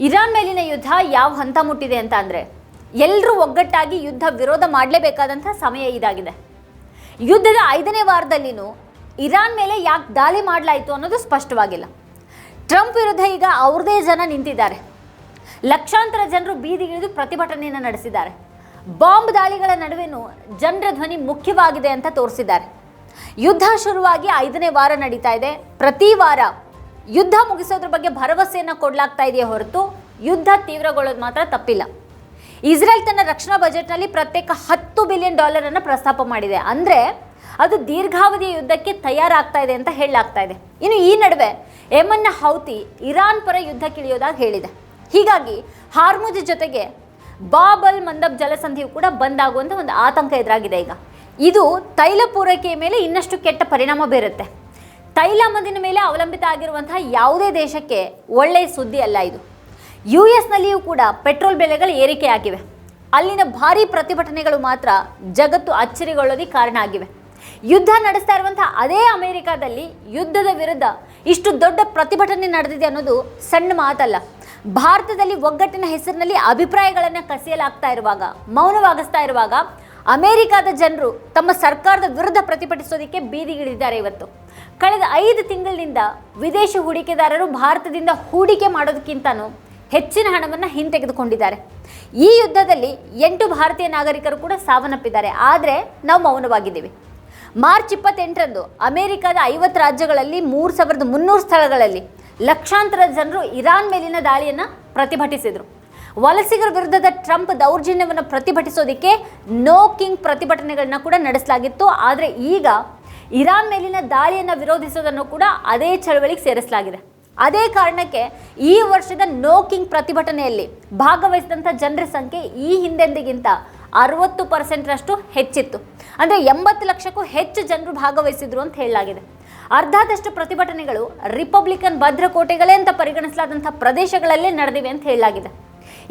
Iran ಮೇಲಿನ ಯುದ್ಧ ಯಾವ ಹಂತ ಮುಟ್ಟಿದೆ ಅಂತ ಅಂದರೆ ಎಲ್ಲರೂ ಒಗ್ಗಟ್ಟಾಗಿ ಯುದ್ಧ ವಿರೋಧ ಮಾಡಲೇಬೇಕಾದಂಥ ಸಮಯ ಇದಾಗಿದೆ. ಯುದ್ಧದ 5ನೇ ವಾರದಲ್ಲಿನೂ ಇರಾನ್ ಮೇಲೆ ಯಾಕೆ ದಾಳಿ ಮಾಡಲಾಯಿತು ಅನ್ನೋದು ಸ್ಪಷ್ಟವಾಗಿಲ್ಲ. ಟ್ರಂಪ್ ವಿರುದ್ಧ ಈಗ ಅವ್ರದೇ ಜನ ನಿಂತಿದ್ದಾರೆ. ಲಕ್ಷಾಂತರ ಜನರು ಬೀದಿಗಿಳಿದು ಪ್ರತಿಭಟನೆಯನ್ನು ನಡೆಸಿದ್ದಾರೆ. ಬಾಂಬ್ ದಾಳಿಗಳ ನಡುವೆನೂ ಜನರ ಧ್ವನಿ ಮುಖ್ಯವಾಗಿದೆ ಅಂತ ತೋರಿಸಿದ್ದಾರೆ. ಯುದ್ಧ ಶುರುವಾಗಿ 5ನೇ ವಾರ ನಡೀತಾ ಇದೆ. ಪ್ರತಿ ವಾರ ಯುದ್ಧ ಮುಗಿಸೋದ್ರ ಬಗ್ಗೆ ಭರವಸೆಯನ್ನು ಕೊಡಲಾಗ್ತಾ ಇದೆಯೇ ಹೊರತು ಯುದ್ಧ ತೀವ್ರಗೊಳ್ಳೋದು ಮಾತ್ರ ತಪ್ಪಿಲ್ಲ. ಇಸ್ರೇಲ್ ತನ್ನ ರಕ್ಷಣಾ ಬಜೆಟ್ನಲ್ಲಿ ಪ್ರತ್ಯೇಕ $10 ಬಿಲಿಯನ್ ಪ್ರಸ್ತಾಪ ಮಾಡಿದೆ. ಅಂದರೆ ಅದು ದೀರ್ಘಾವಧಿಯ ಯುದ್ಧಕ್ಕೆ ತಯಾರಾಗ್ತಾ ಇದೆ ಅಂತ ಹೇಳಲಾಗ್ತಾ ಇದೆ. ಇನ್ನು ಈ ನಡುವೆ ಯೆಮನ್ನ ಹೌತಿ ಇರಾನ್ ಪರ ಯುದ್ಧಕ್ಕಿಳಿಯೋದಾಗಿ ಹೇಳಿದೆ. ಹೀಗಾಗಿ ಹಾರ್ಮುಜ್ ಜೊತೆಗೆ ಬಾಬ್ ಅಲ್ ಮಂದಬ್ ಜಲಸಂಧಿಯು ಕೂಡ ಬಂದ್ ಆಗುವಂಥ ಒಂದು ಆತಂಕ ಎದುರಾಗಿದೆ. ಈಗ ಇದು ತೈಲ ಪೂರೈಕೆಯ ಮೇಲೆ ಇನ್ನಷ್ಟು ಕೆಟ್ಟ ಪರಿಣಾಮ ಬೀರುತ್ತೆ. ತೈಲ ಆಮದಿನ ಮೇಲೆ ಅವಲಂಬಿತ ಆಗಿರುವಂತಹ ಯಾವುದೇ ದೇಶಕ್ಕೆ ಒಳ್ಳೆಯ ಸುದ್ದಿ ಅಲ್ಲ ಇದು. US-ನಲ್ಲಿಯೂ ಕೂಡ ಪೆಟ್ರೋಲ್ ಬೆಲೆಗಳು ಏರಿಕೆ ಆಗಿವೆ. ಅಲ್ಲಿನ ಭಾರೀ ಪ್ರತಿಭಟನೆಗಳು ಮಾತ್ರ ಜಗತ್ತು ಅಚ್ಚರಿಗೊಳ್ಳೋದಕ್ಕೆ ಕಾರಣ ಆಗಿವೆ. ಯುದ್ಧ ನಡೆಸ್ತಾ ಇರುವಂಥ ಅದೇ ಅಮೆರಿಕಾದಲ್ಲಿ ಯುದ್ಧದ ವಿರುದ್ಧ ಇಷ್ಟು ದೊಡ್ಡ ಪ್ರತಿಭಟನೆ ನಡೆದಿದೆ ಅನ್ನೋದು ಸಣ್ಣ ಮಾತಲ್ಲ. ಭಾರತದಲ್ಲಿ ಒಗ್ಗಟ್ಟಿನ ಹೆಸರಿನಲ್ಲಿ ಅಭಿಪ್ರಾಯಗಳನ್ನು ಕಸಿಯಲಾಗ್ತಾ ಇರುವಾಗ, ಮೌನವಾಗಿಸ್ತಾ ಇರುವಾಗ ಅಮೆರಿಕಾದ ಜನರು ತಮ್ಮ ಸರ್ಕಾರದ ವಿರುದ್ಧ ಪ್ರತಿಭಟಿಸೋದಕ್ಕೆ ಬೀದಿಗಿಳಿದಿದ್ದಾರೆ. ಇವತ್ತು ಕಳೆದ 5 ತಿಂಗಳಿನಿಂದ ವಿದೇಶಿ ಹೂಡಿಕೆದಾರರು ಭಾರತದಿಂದ ಹೂಡಿಕೆ ಮಾಡೋದಕ್ಕಿಂತನೂ ಹೆಚ್ಚಿನ ಹಣವನ್ನು ಹಿಂತೆಗೆದುಕೊಂಡಿದ್ದಾರೆ. ಈ ಯುದ್ಧದಲ್ಲಿ 8 ಭಾರತೀಯ ನಾಗರಿಕರು ಕೂಡ ಸಾವನ್ನಪ್ಪಿದ್ದಾರೆ. ಆದರೆ ನಾವು ಮೌನವಾಗಿದ್ದೀವಿ. ಮಾರ್ಚ್ 28ರಂದು ಅಮೆರಿಕದ 50 ರಾಜ್ಯಗಳಲ್ಲಿ 3300 ಸ್ಥಳಗಳಲ್ಲಿ ಲಕ್ಷಾಂತರ ಜನರು ಇರಾನ್ ಮೇಲಿನ ದಾಳಿಯನ್ನು ಪ್ರತಿಭಟಿಸಿದರು. ವಲಸಿಗರ ವಿರುದ್ಧದ ಟ್ರಂಪ್ ದೌರ್ಜನ್ಯವನ್ನು ಪ್ರತಿಭಟಿಸೋದಕ್ಕೆ ನೋ ಕಿಂಗ್ ಪ್ರತಿಭಟನೆಗಳನ್ನ ಕೂಡ ನಡೆಸಲಾಗಿತ್ತು. ಆದರೆ ಈಗ ಇರಾನ್ ಮೇಲಿನ ದಾಳಿಯನ್ನು ವಿರೋಧಿಸೋದನ್ನು ಕೂಡ ಅದೇ ಚಳವಳಿಗೆ ಸೇರಿಸಲಾಗಿದೆ. ಅದೇ ಕಾರಣಕ್ಕೆ ಈ ವರ್ಷದ ನೋ ಕಿಂಗ್ ಪ್ರತಿಭಟನೆಯಲ್ಲಿ ಭಾಗವಹಿಸಿದಂಥ ಜನರ ಸಂಖ್ಯೆ ಈ ಹಿಂದೆಂದಿಗಿಂತ 60%ರಷ್ಟು ಹೆಚ್ಚಿತ್ತು. ಅಂದರೆ 80 ಲಕ್ಷಕ್ಕೂ ಹೆಚ್ಚು ಜನರು ಭಾಗವಹಿಸಿದ್ರು ಅಂತ ಹೇಳಲಾಗಿದೆ. ಅರ್ಧದಷ್ಟು ಪ್ರತಿಭಟನೆಗಳು ರಿಪಬ್ಲಿಕನ್ ಭದ್ರಕೋಟೆಗಳೇ ಅಂತ ಪರಿಗಣಿಸಲಾದಂಥ ಪ್ರದೇಶಗಳಲ್ಲೇ ನಡೆದಿವೆ ಅಂತ ಹೇಳಲಾಗಿದೆ.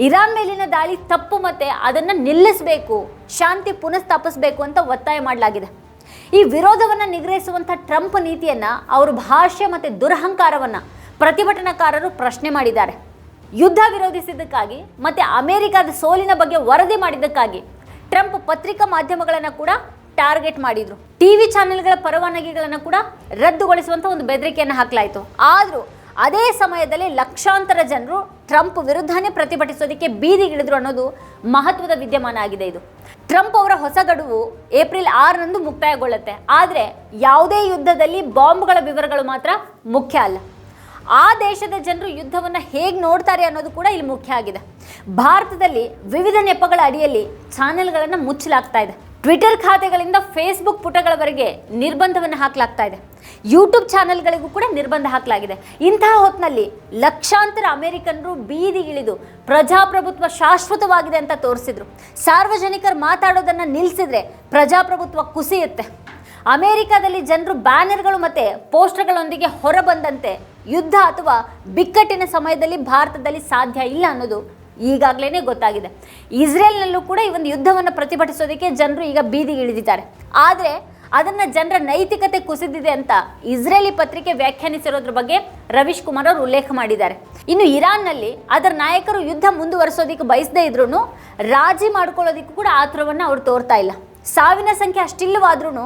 ಇರಾನ್ ಮೇಲಿನ ದಾಳಿ ತಪ್ಪು ಮತ್ತು ಅದನ್ನು ನಿಲ್ಲಿಸಬೇಕು, ಶಾಂತಿ ಪುನಃಸ್ಥಾಪಿಸಬೇಕು ಅಂತ ಒತ್ತಾಯ ಮಾಡಲಾಗಿದೆ. ಈ ವಿರೋಧವನ್ನು ನಿಗ್ರಹಿಸುವಂಥ ಟ್ರಂಪ್ ನೀತಿಯನ್ನು, ಅವರ ಭಾಷೆ ಮತ್ತು ದುರಹಂಕಾರವನ್ನು ಪ್ರತಿಭಟನಾಕಾರರು ಪ್ರಶ್ನೆ ಮಾಡಿದ್ದಾರೆ. ಯುದ್ಧ ವಿರೋಧಿಸಿದ್ದಕ್ಕಾಗಿ ಮತ್ತು ಅಮೆರಿಕದ ಸೋಲಿನ ಬಗ್ಗೆ ವರದಿ ಮಾಡಿದ್ದಕ್ಕಾಗಿ ಟ್ರಂಪ್ ಪತ್ರಿಕಾ ಮಾಧ್ಯಮಗಳನ್ನು ಕೂಡ ಟಾರ್ಗೆಟ್ ಮಾಡಿದರು. TV ಚಾನೆಲ್ಗಳ ಪರವಾನಗಿಗಳನ್ನು ಕೂಡ ರದ್ದುಗೊಳಿಸುವಂಥ ಒಂದು ಬೆದರಿಕೆಯನ್ನು ಹಾಕಲಾಯಿತು. ಆದರೂ ಅದೇ ಸಮಯದಲ್ಲಿ ಲಕ್ಷಾಂತರ ಜನರು ಟ್ರಂಪ್ ವಿರುದ್ಧನೇ ಪ್ರತಿಭಟಿಸೋದಕ್ಕೆ ಬೀದಿಗಿಳಿದ್ರು ಅನ್ನೋದು ಮಹತ್ವದ ವಿದ್ಯಮಾನ ಆಗಿದೆ. ಇದು ಟ್ರಂಪ್ ಅವರ ಹೊಸ ಗಡುವು ಏಪ್ರಿಲ್ 6ರಂದು ಮುಕ್ತಾಯಗೊಳ್ಳುತ್ತೆ. ಆದರೆ ಯಾವುದೇ ಯುದ್ಧದಲ್ಲಿ ಬಾಂಬ್ಗಳ ವಿವರಗಳು ಮಾತ್ರ ಮುಖ್ಯ ಅಲ್ಲ. ಆ ದೇಶದ ಜನರು ಯುದ್ಧವನ್ನು ಹೇಗೆ ನೋಡ್ತಾರೆ ಅನ್ನೋದು ಕೂಡ ಇಲ್ಲಿ ಮುಖ್ಯ ಆಗಿದೆ. ಭಾರತದಲ್ಲಿ ವಿವಿಧ ನೆಪಗಳ ಅಡಿಯಲ್ಲಿ ಚಾನೆಲ್ಗಳನ್ನು ಮುಚ್ಚಲಾಗ್ತಾ ಇದೆ. ಟ್ವಿಟರ್ ಖಾತೆಗಳಿಂದ ಫೇಸ್ಬುಕ್ ಪುಟಗಳವರೆಗೆ ನಿರ್ಬಂಧವನ್ನು ಹಾಕಲಾಗ್ತಾ ಇದೆ. ಯೂಟ್ಯೂಬ್ ಚಾನೆಲ್ಗಳಿಗೂ ಕೂಡ ನಿರ್ಬಂಧ ಹಾಕಲಾಗಿದೆ. ಇಂತಹ ಹೊತ್ತಿನಲ್ಲಿ ಲಕ್ಷಾಂತರ ಅಮೆರಿಕನ್ನರು ಬೀದಿಗಿಳಿದು ಪ್ರಜಾಪ್ರಭುತ್ವ ಶಾಶ್ವತವಾಗಿದೆ ಅಂತ ತೋರಿಸಿದ್ರು. ಸಾರ್ವಜನಿಕರು ಮಾತಾಡೋದನ್ನು ನಿಲ್ಲಿಸಿದ್ರೆ ಪ್ರಜಾಪ್ರಭುತ್ವ ಕುಸಿಯುತ್ತೆ. ಅಮೆರಿಕದಲ್ಲಿ ಜನರು ಬ್ಯಾನರ್ಗಳು ಮತ್ತು ಪೋಸ್ಟರ್ಗಳೊಂದಿಗೆ ಹೊರಬಂದಂತೆ ಯುದ್ಧ ಅಥವಾ ಬಿಕ್ಕಟ್ಟಿನ ಸಮಯದಲ್ಲಿ ಭಾರತದಲ್ಲಿ ಸಾಧ್ಯ ಇಲ್ಲ ಅನ್ನೋದು ಈಗಾಗಲೇ ಗೊತ್ತಾಗಿದೆ. ಇಸ್ರೇಲ್ನಲ್ಲೂ ಕೂಡ ಈ ಒಂದು ಯುದ್ಧವನ್ನು ಪ್ರತಿಭಟಿಸೋದಕ್ಕೆ ಜನರು ಈಗ ಬೀದಿಗಿಳಿದಿದ್ದಾರೆ. ಆದರೆ ಅದನ್ನು ಜನರ ನೈತಿಕತೆ ಕುಸಿದಿದೆ ಅಂತ ಇಸ್ರೇಲಿ ಪತ್ರಿಕೆ ವ್ಯಾಖ್ಯಾನಿಸಿರೋದ್ರ ಬಗ್ಗೆ ರವೀಶ್ ಕುಮಾರ್ ಅವರು ಉಲ್ಲೇಖ ಮಾಡಿದ್ದಾರೆ. ಇನ್ನು ಇರಾನ್ನಲ್ಲಿ ಅದರ ನಾಯಕರು ಯುದ್ಧ ಮುಂದುವರಿಸೋದಕ್ಕೆ ಬಯಸದೇ ಇದ್ರೂ ರಾಜಿ ಮಾಡ್ಕೊಳ್ಳೋದಕ್ಕೂ ಕೂಡ ಆತುರವನ್ನು ಅವರು ತೋರ್ತಾ ಇಲ್ಲ. ಸಾವಿನ ಸಂಖ್ಯೆ ಅಷ್ಟಿಲ್ಲವಾದ್ರೂ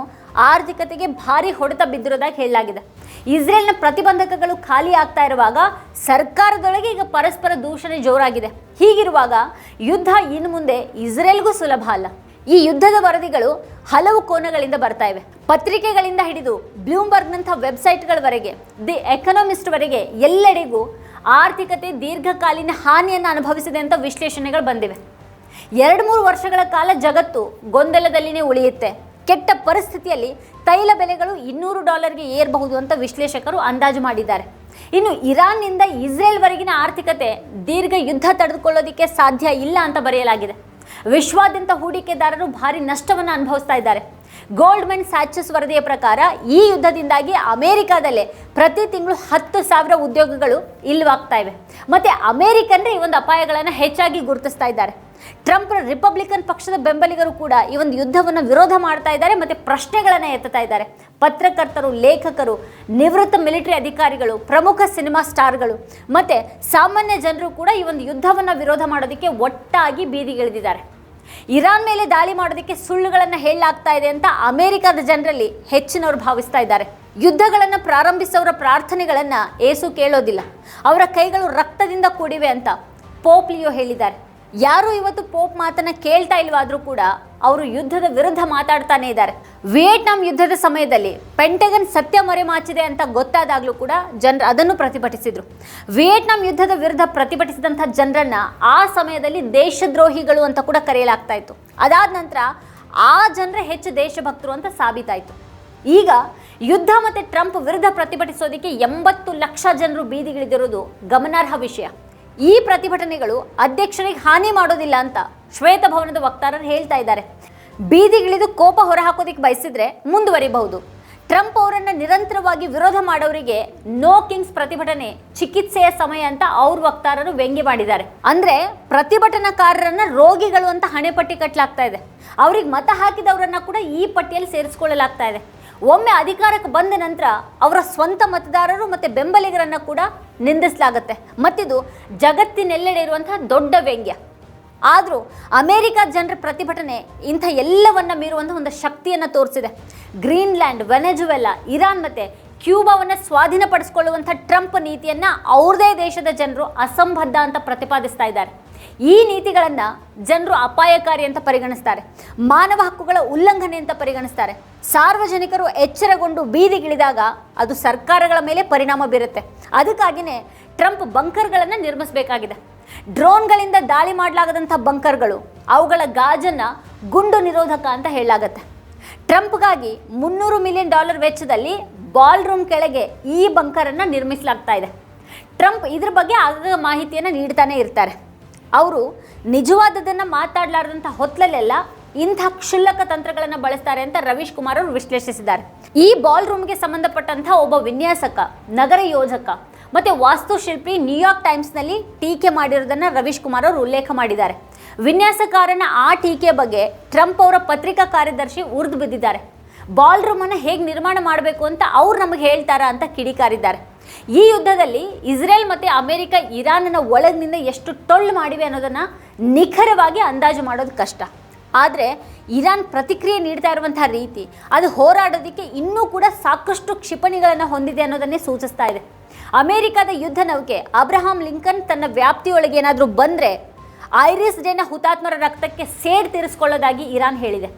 ಆರ್ಥಿಕತೆಗೆ ಭಾರಿ ಹೊಡೆತ ಬಿದ್ದಿರೋದಾಗಿ ಹೇಳಲಾಗಿದೆ. ಇಸ್ರೇಲ್ನ ಪ್ರತಿಬಂಧಕಗಳು ಖಾಲಿ ಆಗ್ತಾ ಇರುವಾಗ ಸರ್ಕಾರದೊಳಗೆ ಈಗ ಪರಸ್ಪರ ದೂಷಣೆ ಜೋರಾಗಿದೆ. ಹೀಗಿರುವಾಗ ಯುದ್ಧ ಇನ್ನು ಮುಂದೆ ಇಸ್ರೇಲ್ಗೂ ಸುಲಭ ಅಲ್ಲ. ಈ ಯುದ್ಧದ ವರದಿಗಳು ಹಲವು ಕೋನಗಳಿಂದ ಬರ್ತಾ ಇವೆ. ಪತ್ರಿಕೆಗಳಿಂದ ಹಿಡಿದು ಬ್ಲೂಮ್ಬರ್ಗ್ನಂಥ ವೆಬ್ಸೈಟ್ಗಳವರೆಗೆ, ದಿ ಎಕನಾಮಿಸ್ಟ್ವರೆಗೆ ಎಲ್ಲೆಡೆಗೂ ಆರ್ಥಿಕತೆ ದೀರ್ಘಕಾಲೀನ ಹಾನಿಯನ್ನು ಅನುಭವಿಸಿದೆ ಅಂತ ವಿಶ್ಲೇಷಣೆಗಳು ಬಂದಿವೆ. 2-3 ವರ್ಷಗಳ ಕಾಲ ಜಗತ್ತು ಗೊಂದಲದಲ್ಲಿನೇ ಉಳಿಯುತ್ತೆ. ಕೆಟ್ಟ ಪರಿಸ್ಥಿತಿಯಲ್ಲಿ ತೈಲ ಬೆಲೆಗಳು $200ಗೆ ಏರಬಹುದು ಅಂತ ವಿಶ್ಲೇಷಕರು ಅಂದಾಜು ಮಾಡಿದ್ದಾರೆ. ಇನ್ನು ಇರಾನ್ನಿಂದ ಇಸ್ರೇಲ್ವರೆಗಿನ ಆರ್ಥಿಕತೆ ದೀರ್ಘ ಯುದ್ಧ ತಡೆದುಕೊಳ್ಳೋದಕ್ಕೆ ಸಾಧ್ಯ ಇಲ್ಲ ಅಂತ ಬರೆಯಲಾಗಿದೆ. ವಿಶ್ವಾದ್ಯಂತ ಹೂಡಿಕೆದಾರರು ಭಾರಿ ನಷ್ಟವನ್ನು ಅನುಭವಿಸ್ತಾ ಇದ್ದಾರೆ. ಗೋಲ್ಡ್ಮನ್ ಸ್ಯಾಚಸ್ ವರದಿಯ ಪ್ರಕಾರ ಈ ಯುದ್ಧದಿಂದಾಗಿ ಅಮೆರಿಕಾದಲ್ಲೇ ಪ್ರತಿ ತಿಂಗಳು 10,000 ಉದ್ಯೋಗಗಳು ಇಲ್ಲವಾಗ್ತಾ ಇವೆ. ಮತ್ತು ಅಮೆರಿಕನ್ರೇ ಈ ಒಂದು ಅಪಾಯಗಳನ್ನು ಹೆಚ್ಚಾಗಿ ಗುರುತಿಸ್ತಾ ಇದ್ದಾರೆ. ಟ್ರಂಪ್ ರಿಪಬ್ಲಿಕನ್ ಪಕ್ಷದ ಬೆಂಬಲಿಗರು ಕೂಡ ಈ ಒಂದು ಯುದ್ಧವನ್ನು ವಿರೋಧ ಮಾಡ್ತಾ ಇದ್ದಾರೆ ಮತ್ತು ಪ್ರಶ್ನೆಗಳನ್ನು ಎತ್ತುತ್ತಾ ಇದ್ದಾರೆ. ಪತ್ರಕರ್ತರು, ಲೇಖಕರು, ನಿವೃತ್ತ ಮಿಲಿಟರಿ ಅಧಿಕಾರಿಗಳು, ಪ್ರಮುಖ ಸಿನಿಮಾ ಸ್ಟಾರ್ಗಳು ಮತ್ತು ಸಾಮಾನ್ಯ ಜನರು ಕೂಡ ಈ ಒಂದು ಯುದ್ಧವನ್ನು ವಿರೋಧ ಮಾಡೋದಕ್ಕೆ ಒಟ್ಟಾಗಿ ಬೀದಿಗಿಳಿದಿದ್ದಾರೆ. ಇರಾನ್ ಮೇಲೆ ದಾಳಿ ಮಾಡೋದಕ್ಕೆ ಸುಳ್ಳುಗಳನ್ನು ಹೇಳಲಾಗ್ತಾ ಇದೆ ಅಂತ ಅಮೆರಿಕದ ಜನರಲ್ಲಿ ಹೆಚ್ಚಿನವರು ಭಾವಿಸ್ತಾ ಇದ್ದಾರೆ. ಯುದ್ಧಗಳನ್ನು ಪ್ರಾರಂಭಿಸೋರ ಪ್ರಾರ್ಥನೆಗಳನ್ನು ಏಸು ಕೇಳೋದಿಲ್ಲ, ಅವರ ಕೈಗಳು ರಕ್ತದಿಂದ ಕೂಡಿವೆ ಅಂತ ಪೋಪ್ ಲಿಯೋ ಹೇಳಿದ್ದಾರೆ. ಯಾರು ಇವತ್ತು ಪೋಪ್ ಮಾತನ್ನ ಕೇಳ್ತಾ ಇಲ್ವಾದ್ರೂ ಕೂಡ ಅವರು ಯುದ್ಧದ ವಿರುದ್ಧ ಮಾತಾಡ್ತಾನೆ ಇದ್ದಾರೆ. ವಿಯೆಟ್ನಾಂ ಯುದ್ಧದ ಸಮಯದಲ್ಲಿ ಪೆಂಟಗನ್ ಸತ್ಯ ಮರೆಮಾಚಿದೆ ಅಂತ ಗೊತ್ತಾದಾಗಲೂ ಕೂಡ ಜನರು ಅದನ್ನು ಪ್ರತಿಭಟಿಸಿದ್ರು. ವಿಯೆಟ್ನಾಂ ಯುದ್ಧದ ವಿರುದ್ಧ ಪ್ರತಿಭಟಿಸಿದಂಥ ಜನರನ್ನ ಆ ಸಮಯದಲ್ಲಿ ದೇಶದ್ರೋಹಿಗಳು ಅಂತ ಕೂಡ ಕರೆಯಲಾಗ್ತಾ ಇತ್ತು. ಅದಾದ ನಂತರ ಆ ಜನರೇ ಹೆಚ್ಚು ದೇಶಭಕ್ತರು ಅಂತ ಸಾಬೀತಾಯಿತು. ಈಗ ಯುದ್ಧ ಮತ್ತು ಟ್ರಂಪ್ ವಿರುದ್ಧ ಪ್ರತಿಭಟಿಸೋದಕ್ಕೆ 80 ಲಕ್ಷ ಜನರು ಬೀದಿಗಿಳಿದಿರೋದು ಗಮನಾರ್ಹ ವಿಷಯ. ಈ ಪ್ರತಿಭಟನೆಗಳು ಅಧ್ಯಕ್ಷರಿಗೆ ಹಾನಿ ಮಾಡೋದಿಲ್ಲ ಅಂತ ಶ್ವೇತಭವನದ ವಕ್ತಾರರು ಹೇಳ್ತಾ ಇದ್ದಾರೆ. ಬೀದಿಗಿಳಿದು ಕೋಪ ಹೊರಹಾಕೋದಿಕ್ಕೆ ಬಯಸಿದ್ರೆ ಮುಂದುವರಿಬಹುದು. ಟ್ರಂಪ್ ಅವರನ್ನು ನಿರಂತರವಾಗಿ ವಿರೋಧ ಮಾಡೋರಿಗೆ ನೋ ಕಿಂಗ್ಸ್ ಪ್ರತಿಭಟನೆ ಚಿಕಿತ್ಸೆಯ ಸಮಯ ಅಂತ ಅವ್ರ ವಕ್ತಾರರು ವ್ಯಂಗ್ಯ ಮಾಡಿದ್ದಾರೆ. ಅಂದ್ರೆ ಪ್ರತಿಭಟನಾಕಾರರನ್ನ ರೋಗಿಗಳು ಅಂತ ಹಣೆಪಟ್ಟಿ ಕಟ್ಟಲಾಗ್ತಾ ಇದೆ. ಅವ್ರಿಗೆ ಮತ ಹಾಕಿದವರನ್ನ ಕೂಡ ಈ ಪಟ್ಟಿಯಲ್ಲಿ ಸೇರಿಸ್ಕೊಳ್ಳಲಾಗ್ತಾ ಇದೆ. ಒಮ್ಮೆ ಅಧಿಕಾರಕ್ಕೆ ಬಂದ ನಂತರ ಅವರ ಸ್ವಂತ ಮತದಾರರು ಮತ್ತು ಬೆಂಬಲಿಗರನ್ನು ಕೂಡ ನಿಂದಿಸಲಾಗುತ್ತೆ. ಮತ್ತಿದು ಜಗತ್ತಿನೆಲ್ಲೆಡೆ ಇರುವಂತಹ ದೊಡ್ಡ ವ್ಯಂಗ್ಯ. ಆದರೂ ಅಮೆರಿಕದ ಜನರ ಪ್ರತಿಭಟನೆ ಇಂಥ ಎಲ್ಲವನ್ನ ಮೀರುವಂಥ ಒಂದು ಶಕ್ತಿಯನ್ನು ತೋರಿಸಿದೆ. ಗ್ರೀನ್ಲ್ಯಾಂಡ್, ವೆನೆಜುವೆಲಾ, ಇರಾನ್ ಮತ್ತು ಕ್ಯೂಬಾವನ್ನು ಸ್ವಾಧೀನಪಡಿಸಿಕೊಳ್ಳುವಂಥ ಟ್ರಂಪ್ ನೀತಿಯನ್ನು ಅವ್ರದೇ ದೇಶದ ಜನರು ಅಸಂಬದ್ಧ ಅಂತ ಪ್ರತಿಪಾದಿಸ್ತಾ ಇದ್ದಾರೆ. ಈ ನೀತಿಗಳನ್ನು ಜನರು ಅಪಾಯಕಾರಿ ಅಂತ ಪರಿಗಣಿಸ್ತಾರೆ, ಮಾನವ ಹಕ್ಕುಗಳ ಉಲ್ಲಂಘನೆ ಅಂತ ಪರಿಗಣಿಸ್ತಾರೆ. ಸಾರ್ವಜನಿಕರು ಎಚ್ಚರಗೊಂಡು ಬೀದಿಗಿಳಿದಾಗ ಅದು ಸರ್ಕಾರಗಳ ಮೇಲೆ ಪರಿಣಾಮ ಬೀರುತ್ತೆ. ಅದಕ್ಕಾಗಿಯೇ ಟ್ರಂಪ್ ಬಂಕರ್ಗಳನ್ನು ನಿರ್ಮಿಸಬೇಕಾಗಿದೆ. ಡ್ರೋನ್ಗಳಿಂದ ದಾಳಿ ಮಾಡಲಾಗದಂಥ ಬಂಕರ್ಗಳು, ಅವುಗಳ ಗಾಜನ್ನು ಗುಂಡು ನಿರೋಧಕ ಅಂತ ಹೇಳಲಾಗತ್ತೆ. ಟ್ರಂಪ್ಗಾಗಿ $300 ಮಿಲಿಯನ್ ವೆಚ್ಚದಲ್ಲಿ ಬಾಲ್ ರೂಮ್ ಕೆಳಗೆ ಈ ಬಂಕರನ್ನು ನಿರ್ಮಿಸಲಾಗ್ತಾ ಇದೆ. ಟ್ರಂಪ್ ಇದ್ರ ಬಗ್ಗೆ ಆಗಾಗ ಮಾಹಿತಿಯನ್ನು ನೀಡ್ತಾನೆ ಇರ್ತಾರೆ. ಅವರು ನಿಜವಾದದನ್ನು ಮಾತಾಡಲಾರ್ದಂಥ ಹೊತ್ತಲೆಲ್ಲ ಇಂಥ ಕ್ಷುಲ್ಲಕ ತಂತ್ರಗಳನ್ನು ಬಳಸ್ತಾರೆ ಅಂತ ರವೀಶ್ ಕುಮಾರ್ ಅವರು ವಿಶ್ಲೇಷಿಸಿದ್ದಾರೆ. ಈ ಬಾಲ್ ರೂಮ್ಗೆ ಸಂಬಂಧಪಟ್ಟಂಥ ಒಬ್ಬ ವಿನ್ಯಾಸಕ, ನಗರ ಯೋಜಕ ಮತ್ತು ವಾಸ್ತುಶಿಲ್ಪಿ ನ್ಯೂಯಾರ್ಕ್ ಟೈಮ್ಸ್ನಲ್ಲಿ ಟೀಕೆ ಮಾಡಿರೋದನ್ನು ರವೀಶ್ ಕುಮಾರ್ ಅವರು ಉಲ್ಲೇಖ ಮಾಡಿದ್ದಾರೆ. ವಿನ್ಯಾಸಕಾರನ ಆ ಟೀಕೆ ಬಗ್ಗೆ ಟ್ರಂಪ್ ಅವರ ಪತ್ರಿಕಾ ಕಾರ್ಯದರ್ಶಿ ಉರಿದು ಬಿದ್ದಿದ್ದಾರೆ. ಬಾಲ್ ರೂಮನ್ನು ಹೇಗೆ ನಿರ್ಮಾಣ ಮಾಡಬೇಕು ಅಂತ ಅವ್ರು ನಮಗೆ ಹೇಳ್ತಾರಾ ಅಂತ ಕಿಡಿಕಾರಿದ್ದಾರೆ. ಈ ಯುದ್ಧದಲ್ಲಿ ಇಸ್ರೇಲ್ ಮತ್ತು ಅಮೆರಿಕ ಇರಾನ್ನ ಒಳಗಿನಿಂದ ಎಷ್ಟು ಟೊಳ್ಳು ಮಾಡಿವೆ ಅನ್ನೋದನ್ನು ನಿಖರವಾಗಿ ಅಂದಾಜು ಮಾಡೋದು ಕಷ್ಟ. ಆದರೆ ಇರಾನ್ ಪ್ರತಿಕ್ರಿಯೆ ನೀಡ್ತಾ ಇರುವಂಥ ರೀತಿ, ಅದು ಹೋರಾಡೋದಕ್ಕೆ ಇನ್ನೂ ಕೂಡ ಸಾಕಷ್ಟು ಕ್ಷಿಪಣಿಗಳನ್ನು ಹೊಂದಿದೆ ಅನ್ನೋದನ್ನೇ ಸೂಚಿಸ್ತಾ ಇದೆ. ಅಮೆರಿಕದ ಯುದ್ಧ ನೌಕೆ ಅಬ್ರಹಾಂ ಲಿಂಕನ್ ತನ್ನ ವ್ಯಾಪ್ತಿಯೊಳಗೆ ಏನಾದರೂ ಬಂದರೆ ಐರಿಸ್ ಡೇನ ಹುತಾತ್ಮರ ರಕ್ತಕ್ಕೆ ಸೇಡ್ ತೀರಿಸಿಕೊಳ್ಳೋದಾಗಿ ಇರಾನ್ ಹೇಳಿದೆ.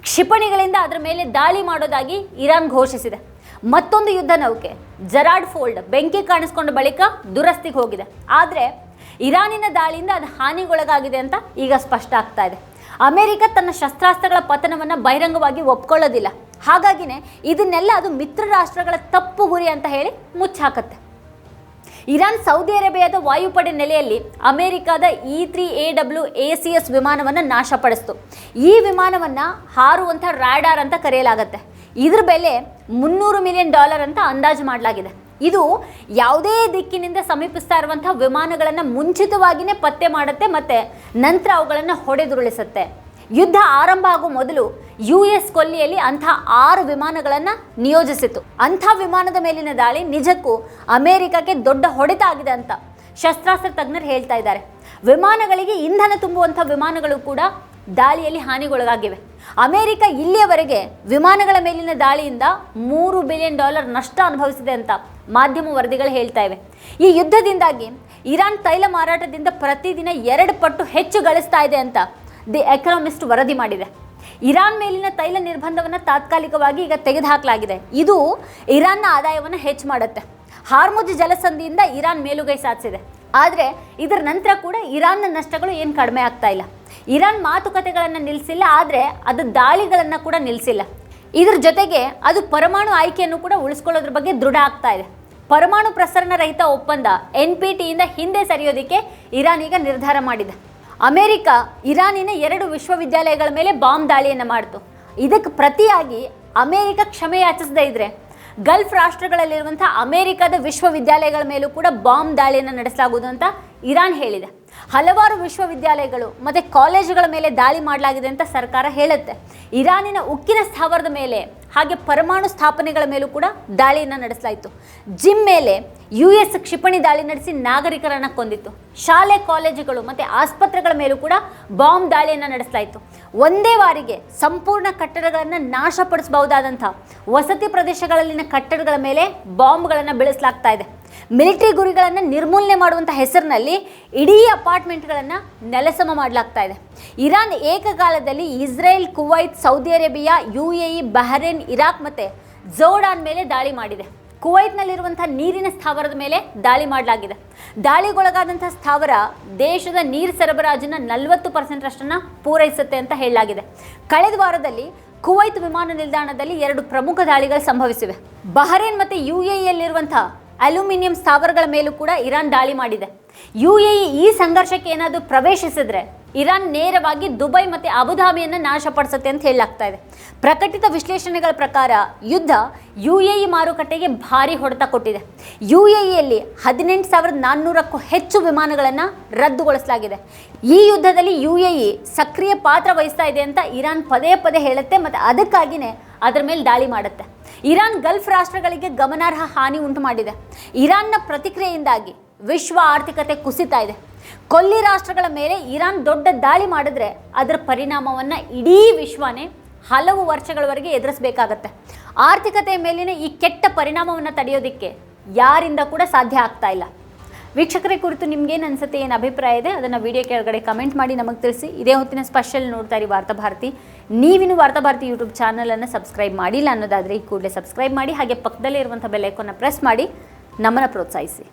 ಕ್ಷಿಪಣಿಗಳಿಂದ ಅದರ ಮೇಲೆ ದಾಳಿ ಮಾಡೋದಾಗಿ ಇರಾನ್ ಘೋಷಿಸಿದೆ. ಮತ್ತೊಂದು ಯುದ್ಧ ನೌಕೆ ಜೆರಾರ್ಡ್ ಫೋಲ್ಡ್ ಬೆಂಕಿ ಕಾಣಿಸ್ಕೊಂಡ ಬಳಿಕ ದುರಸ್ತಿಗೆ ಹೋಗಿದೆ. ಆದರೆ ಇರಾನಿನ ದಾಳಿಯಿಂದ ಅದು ಹಾನಿಗೊಳಗಾಗಿದೆ ಅಂತ ಈಗ ಸ್ಪಷ್ಟ ಆಗ್ತಾ ಇದೆ. ಅಮೆರಿಕ ತನ್ನ ಶಸ್ತ್ರಾಸ್ತ್ರಗಳ ಪತನವನ್ನು ಬಹಿರಂಗವಾಗಿ ಒಪ್ಕೊಳ್ಳೋದಿಲ್ಲ. ಹಾಗಾಗಿನೇ ಇದನ್ನೆಲ್ಲ ಅದು ಮಿತ್ರ ರಾಷ್ಟ್ರಗಳ ತಪ್ಪು ಗುರಿ ಅಂತ ಹೇಳಿ ಮುಚ್ಚಾಕತ್ತೆ. ಇರಾನ್ ಸೌದಿ ಅರೇಬಿಯಾದ ವಾಯುಪಡೆ ನೆಲೆಯಲ್ಲಿ ಅಮೆರಿಕದ E-3AW ACS ವಿಮಾನವನ್ನು ನಾಶಪಡಿಸಿತು. ಈ ವಿಮಾನವನ್ನು ಹಾರುವಂಥ ರಾಡಾರ್ ಅಂತ ಕರೆಯಲಾಗುತ್ತೆ. ಇದ್ರ ಬೆಲೆ $300 ಮಿಲಿಯನ್ ಅಂತ ಅಂದಾಜು ಮಾಡಲಾಗಿದೆ. ಇದು ಯಾವುದೇ ದಿಕ್ಕಿನಿಂದ ಸಮೀಪಿಸ್ತಾ ಇರುವಂಥ ವಿಮಾನಗಳನ್ನು ಮುಂಚಿತವಾಗಿಯೇ ಪತ್ತೆ ಮಾಡುತ್ತೆ ಮತ್ತು ನಂತರ ಅವುಗಳನ್ನು ಹೊಡೆದುರುಳಿಸುತ್ತೆ. ಯುದ್ಧ ಆರಂಭ ಆಗೋ ಮೊದಲು US ಕೊಲ್ಲಿಯಲ್ಲಿ ಅಂಥ 6 ವಿಮಾನಗಳನ್ನು ನಿಯೋಜಿಸಿತು. ಅಂಥ ವಿಮಾನದ ಮೇಲಿನ ದಾಳಿ ನಿಜಕ್ಕೂ ಅಮೆರಿಕಕ್ಕೆ ದೊಡ್ಡ ಹೊಡೆತ ಆಗಿದೆ ಅಂತ ಶಸ್ತ್ರಾಸ್ತ್ರ ತಜ್ಞರು ಹೇಳ್ತಾ ಇದ್ದಾರೆ. ವಿಮಾನಗಳಿಗೆ ಇಂಧನ ತುಂಬುವಂಥ ವಿಮಾನಗಳು ಕೂಡ ದಾಳಿಯಲ್ಲಿ ಹಾನಿಗೊಳಗಾಗಿವೆ. ಅಮೆರಿಕ ಇಲ್ಲಿಯವರೆಗೆ ವಿಮಾನಗಳ ಮೇಲಿನ ದಾಳಿಯಿಂದ $3 ಬಿಲಿಯನ್ ನಷ್ಟ ಅನುಭವಿಸಿದೆ ಅಂತ ಮಾಧ್ಯಮ ವರದಿಗಳು ಹೇಳ್ತಾ ಇವೆ. ಈ ಯುದ್ಧದಿಂದಾಗಿ ಇರಾನ್ ತೈಲ ಮಾರಾಟದಿಂದ ಪ್ರತಿದಿನ 2 ಪಟ್ಟು ಹೆಚ್ಚು ಗಳಿಸ್ತಾ ಇದೆ ಅಂತ ದಿ ಎಕನಾಮಿಸ್ಟ್ ವರದಿ ಮಾಡಿದೆ. ಇರಾನ್ ಮೇಲಿನ ತೈಲ ನಿರ್ಬಂಧವನ್ನು ತಾತ್ಕಾಲಿಕವಾಗಿ ಈಗ ತೆಗೆದುಹಾಕಲಾಗಿದೆ. ಇದು ಇರಾನ್ನ ಆದಾಯವನ್ನು ಹೆಚ್ಚು ಮಾಡುತ್ತೆ. ಹಾರ್ಮುಜ್ ಜಲಸಂಧಿಯಿಂದ ಇರಾನ್ ಮೇಲುಗೈ ಸಾಧಿಸಿದೆ. ಆದರೆ ಇದರ ನಂತರ ಕೂಡ ಇರಾನ್ನ ನಷ್ಟಗಳು ಏನು ಕಡಿಮೆ ಆಗ್ತಾ ಇಲ್ಲ. ಇರಾನ್ ಮಾತುಕತೆಗಳನ್ನು ನಿಲ್ಲಿಸಿಲ್ಲ, ಆದರೆ ಅದು ದಾಳಿಗಳನ್ನು ಕೂಡ ನಿಲ್ಲಿಸಿಲ್ಲ. ಇದ್ರ ಜೊತೆಗೆ ಅದು ಪರಮಾಣು ಆಯ್ಕೆಯನ್ನು ಕೂಡ ಉಳಿಸ್ಕೊಳ್ಳೋದ್ರ ಬಗ್ಗೆ ದೃಢ ಆಗ್ತಾ ಇದೆ. ಪರಮಾಣು ಪ್ರಸರಣ ರಹಿತ ಒಪ್ಪಂದ NPTಯಿಂದ ಹಿಂದೆ ಸರಿಯೋದಕ್ಕೆ ಇರಾನ್ ಈಗ ನಿರ್ಧಾರ ಮಾಡಿದೆ. ಅಮೆರಿಕ ಇರಾನಿನ 2 ವಿಶ್ವವಿದ್ಯಾಲಯಗಳ ಮೇಲೆ ಬಾಂಬ್ ದಾಳಿಯನ್ನು ಮಾಡಿತು. ಇದಕ್ಕೆ ಪ್ರತಿಯಾಗಿ ಅಮೆರಿಕ ಕ್ಷಮೆ ಯಾಚಿಸದೇ ಇದ್ರೆ ಗಲ್ಫ್ ರಾಷ್ಟ್ರಗಳಲ್ಲಿರುವಂಥ ಅಮೆರಿಕದ ವಿಶ್ವವಿದ್ಯಾಲಯಗಳ ಮೇಲೂ ಕೂಡ ಬಾಂಬ್ ದಾಳಿಯನ್ನು ನಡೆಸಲಾಗುವುದು ಅಂತ ಇರಾನ್ ಹೇಳಿದೆ. ಹಲವಾರು ವಿಶ್ವವಿದ್ಯಾಲಯಗಳು ಮತ್ತು ಕಾಲೇಜುಗಳ ಮೇಲೆ ದಾಳಿ ಮಾಡಲಾಗಿದೆ ಅಂತ ಸರ್ಕಾರ ಹೇಳುತ್ತೆ. ಇರಾನಿನ ಉಕ್ಕಿನ ಸ್ಥಾವರದ ಮೇಲೆ ಹಾಗೆ ಪರಮಾಣು ಸ್ಥಾಪನೆಗಳ ಮೇಲೂ ಕೂಡ ದಾಳಿಯನ್ನು ನಡೆಸಲಾಯಿತು. ಜಿಮ್ ಮೇಲೆ US ಕ್ಷಿಪಣಿ ದಾಳಿ ನಡೆಸಿ ನಾಗರಿಕರನ್ನು ಕೊಂದಿತ್ತು. ಶಾಲೆ ಕಾಲೇಜುಗಳು ಮತ್ತು ಆಸ್ಪತ್ರೆಗಳ ಮೇಲೂ ಕೂಡ ಬಾಂಬ್ ದಾಳಿಯನ್ನು ನಡೆಸಲಾಯಿತು. ಒಂದೇ ಬಾರಿಗೆ ಸಂಪೂರ್ಣ ಕಟ್ಟಡಗಳನ್ನು ನಾಶಪಡಿಸಬಹುದಾದಂಥ ವಸತಿ ಪ್ರದೇಶಗಳಲ್ಲಿನ ಕಟ್ಟಡಗಳ ಮೇಲೆ ಬಾಂಬ್ಗಳನ್ನು ಬೀಳಿಸಲಾಗ್ತಾ ಇದೆ. ಮಿಲಿಟರಿ ಗುರಿಗಳನ್ನು ನಿರ್ಮೂಲನೆ ಮಾಡುವಂಥ ಹೆಸರಿನಲ್ಲಿ ಇಡೀ ಅಪಾರ್ಟ್ಮೆಂಟ್ಗಳನ್ನು ನೆಲಸಮ ಮಾಡಲಾಗ್ತಾ ಇದೆ. ಇರಾನ್ ಏಕಕಾಲದಲ್ಲಿ Israel, Kuwait, Saudi Arabia, UAE, Bahrain, Iraq ಮತ್ತು ಜೋರ್ಡಾನ್ ಮೇಲೆ ದಾಳಿ ಮಾಡಿದೆ. ಕುವೈತ್ನಲ್ಲಿರುವಂಥ ನೀರಿನ ಸ್ಥಾವರದ ಮೇಲೆ ದಾಳಿ ಮಾಡಲಾಗಿದೆ. ದಾಳಿಗೊಳಗಾದಂಥ ಸ್ಥಾವರ ದೇಶದ ನೀರು ಸರಬರಾಜಿನ 40% ಪೂರೈಸುತ್ತೆ ಅಂತ ಹೇಳಲಾಗಿದೆ. ಕಳೆದ ವಾರದಲ್ಲಿ ಕುವೈತ್ ವಿಮಾನ ನಿಲ್ದಾಣದಲ್ಲಿ 2 ಪ್ರಮುಖ ದಾಳಿಗಳು ಸಂಭವಿಸಿವೆ. ಬಹರೇನ್ ಮತ್ತು UAEಯಲ್ಲಿರುವಂಥ ಅಲ್ಯೂಮಿನಿಯಂ ಸ್ಥಾವರಗಳ ಮೇಲೂ ಕೂಡ ಇರಾನ್ ದಾಳಿ ಮಾಡಿದೆ. UAE ಈ ಸಂಘರ್ಷಕ್ಕೆ ಏನಾದರೂ ಪ್ರವೇಶಿಸಿದ್ರೆ ಇರಾನ್ ನೇರವಾಗಿ ದುಬೈ ಮತ್ತು ಅಬುಧಾಬಿಯನ್ನು ನಾಶಪಡಿಸುತ್ತೆ ಅಂತ ಹೇಳಲಾಗ್ತಾ ಇದೆ. ಪ್ರಕಟಿತ ವಿಶ್ಲೇಷಣೆಗಳ ಪ್ರಕಾರ ಯುದ್ಧ UAE ಮಾರುಕಟ್ಟೆಗೆ ಭಾರಿ ಹೊಡೆತ ಕೊಟ್ಟಿದೆ. UAEಯಲ್ಲಿ 18,400ಕ್ಕೂ ಹೆಚ್ಚು ವಿಮಾನಗಳನ್ನು ರದ್ದುಗೊಳಿಸಲಾಗಿದೆ. ಈ ಯುದ್ಧದಲ್ಲಿ UAE ಸಕ್ರಿಯ ಪಾತ್ರ ವಹಿಸ್ತಾ ಇದೆ ಅಂತ ಇರಾನ್ ಪದೇ ಪದೇ ಹೇಳುತ್ತೆ ಮತ್ತು ಅದಕ್ಕಾಗಿಯೇ ಅದರ ಮೇಲೆ ದಾಳಿ ಮಾಡುತ್ತೆ. ಇರಾನ್ ಗಲ್ಫ್ ರಾಷ್ಟ್ರಗಳಿಗೆ ಗಮನಾರ್ಹ ಹಾನಿ ಉಂಟು ಮಾಡಿದೆ. ಇರಾನ್ನ ಪ್ರತಿಕ್ರಿಯೆಯಿಂದಾಗಿ ವಿಶ್ವ ಆರ್ಥಿಕತೆ ಕುಸಿತಾ ಇದೆ. ಕೊಲ್ಲಿ ರಾಷ್ಟ್ರಗಳ ಮೇಲೆ ಇರಾನ್ ದೊಡ್ಡ ದಾಳಿ ಮಾಡಿದ್ರೆ ಅದರ ಪರಿಣಾಮವನ್ನು ಇಡೀ ವಿಶ್ವನೇ ಹಲವು ವರ್ಷಗಳವರೆಗೆ ಎದುರಿಸಬೇಕಾಗತ್ತೆ. ಆರ್ಥಿಕತೆಯ ಮೇಲಿನ ಈ ಕೆಟ್ಟ ಪರಿಣಾಮವನ್ನು ತಡೆಯೋದಕ್ಕೆ ಯಾರಿಂದ ಕೂಡ ಸಾಧ್ಯ ಆಗ್ತಾ ಇಲ್ಲ. ವೀಕ್ಷಕರ ಕುರಿತು ನಿಮ್ಗೇನು ಅನಿಸುತ್ತೆ, ಏನು ಅಭಿಪ್ರಾಯ ಇದೆ ಅದನ್ನು ವಿಡಿಯೋ ಕೆಳಗಡೆ ಕಮೆಂಟ್ ಮಾಡಿ ನಮಗೆ ತಿಳಿಸಿ. ಇದೇ ಹೊತ್ತಿನ ಸ್ಪೆಷಲ್ ನೋಡ್ತಾ ಇರಿ ವಾರ್ತಾಭಾರತಿ. ನೀವಿನ್ನು ವಾರ್ತಾಭಾರತಿ ಯೂಟ್ಯೂಬ್ ಚಾನಲನ್ನು ಸಬ್ಸ್ಕ್ರೈಬ್ ಮಾಡಿಲ್ಲ ಅನ್ನೋದಾದರೆ ಈ ಕೂಡಲೇ ಸಬ್ಸ್ಕ್ರೈಬ್ ಮಾಡಿ, ಹಾಗೆ ಪಕ್ಕದಲ್ಲೇ ಇರುವಂಥ ಬೆಲ್ ಐಕಾನ್ನ ಪ್ರೆಸ್ ಮಾಡಿ ನಮ್ಮನ್ನು ಪ್ರೋತ್ಸಾಹಿಸಿ.